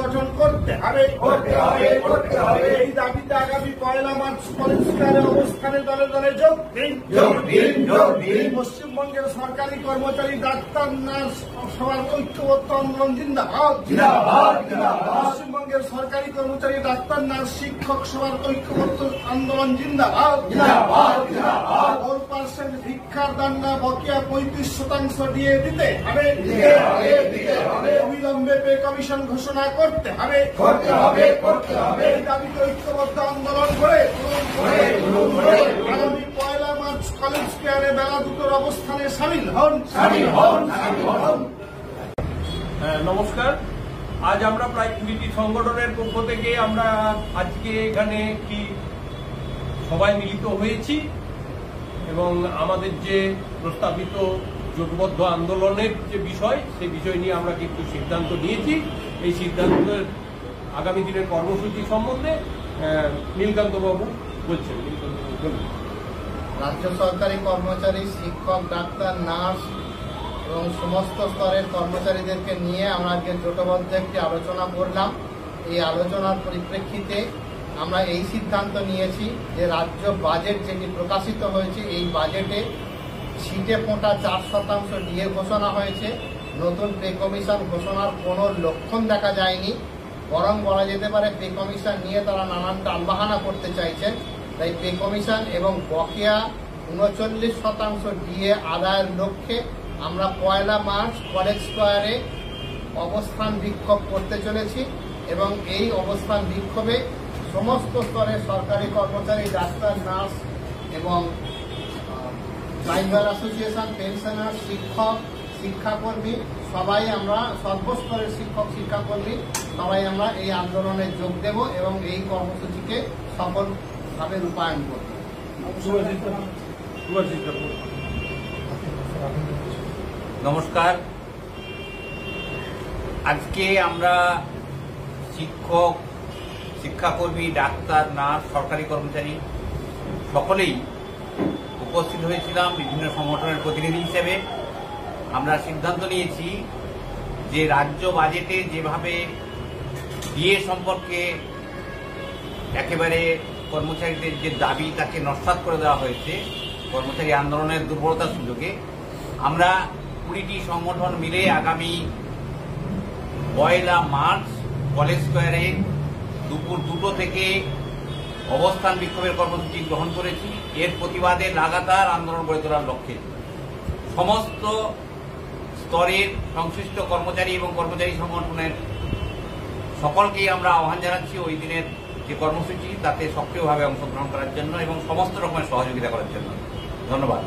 গঠন করতে হবে। এই দাবিতে আগামী 1 মার্চ কলেজ স্কয়ারে অবস্থানে দলে দলে যোগ দিন। পশ্চিমবঙ্গের সরকারি কর্মচারী, ডাক্তার, নার্স সবার ঐক্যবদ্ধ আন্দোলন জিন্দাবাদ। পশ্চিমবঙ্গের সরকারি কর্মচারী, ডাক্তার, নার্স, শিক্ষক সবার ঐক্যবদ্ধ আন্দোলন জিন্দাবাদ। 4% ভিক্ষার দান্না বকেয়া 35% দিয়ে দিতে হবে। অবিলম্বে পে কমিশন ঘোষণা করতে হবে। এই দাবিতে ঐক্যবদ্ধ আন্দোলন করে আগামী 1 মার্চ কলেজ স্কয়ারে বেলা 2টার অবস্থানে সামিল হন। নমস্কার। আজ আমরা প্রায় 20টি সংগঠনের পক্ষ থেকে আমরা আজকে এখানে একটি সভায় মিলিত হয়েছি এবং আমাদের যে প্রস্তাবিত জোটবদ্ধ আন্দোলনের যে বিষয়, সেই বিষয় নিয়ে আমরা কিন্তু সিদ্ধান্ত নিয়েছি। এই সিদ্ধান্তের আগামী দিনের কর্মসূচি সম্বন্ধে নীলকান্ত বাবু বলছেন। রাজ্য সরকারি কর্মচারী, শিক্ষক, ডাক্তার, নার্স এবং সমস্ত স্তরের কর্মচারীদেরকে নিয়ে আমরা আজকে জোটবদ্ধ একটি আলোচনা করলাম। এই আলোচনার পরিপ্রেক্ষিতে আমরা এই সিদ্ধান্ত নিয়েছি যে রাজ্য বাজেট যেটি প্রকাশিত হয়েছে, এই বাজেটে ছিটে ফোঁটা 4% ডিএ ঘোষণা হয়েছে। নতুন পে কমিশন ঘোষণার কোনো লক্ষণ দেখা যায়নি, বরং বলা যেতে পারে পে কমিশন নিয়ে তারা নানান টালবাহানা করতে চাইছেন। তাই পে কমিশন এবং বকেয়া 39% ডিএ আদায়ের লক্ষ্যে আমরা 1 মার্চ কলেজ স্কয়ারে অবস্থান বিক্ষোভ করতে চলেছি এবং এই অবস্থান বিক্ষোভে সমস্ত স্তরের সরকারি কর্মচারী, ডাক্তার, নার্স এবং ড্রাইভার অ্যাসোসিয়েশন, পেনশনার, শিক্ষক, শিক্ষাকর্মী সবাই আমরা, সর্বস্তরের শিক্ষক শিক্ষাকর্মী সবাই আমরা এই আন্দোলনে যোগ দেব এবং এই কর্মসূচিকে সফলভাবে রূপায়ণ করব। নমস্কার। আজকে আমরা শিক্ষক, শিক্ষাকর্মী, ডাক্তার, নার্স, সরকারি কর্মচারী সকলেই উপস্থিত হয়েছিলাম বিভিন্ন সংগঠনের প্রতিনিধি হিসেবে। আমরা সিদ্ধান্ত নিয়েছি যে রাজ্য বাজেটে যেভাবে ডিএ সম্পর্কে একেবারে কর্মচারীদের যে দাবি তাকে নস্যাৎ করে দেওয়া হয়েছে কর্মচারী আন্দোলনের দুর্বলতার সুযোগে, আমরা 20টি সংগঠন মিলে আগামী 1 মার্চ কলেজ স্কয়ারে দুপুর 2টো থেকে অবস্থান বিক্ষোভের কর্মসূচি গ্রহণ করেছি। এর প্রতিবাদে লাগাতার আন্দোলন গড়ে তোলার লক্ষ্যে সমস্ত স্তরের সংশ্লিষ্ট কর্মচারী এবং কর্মচারী সংগঠনের সকলকেই আমরা আহ্বান জানাচ্ছি ওই দিনের যে কর্মসূচি তাতে সক্রিয়ভাবে অংশগ্রহণ করার জন্য এবং সমস্ত রকমের সহযোগিতা করার জন্য। ধন্যবাদ।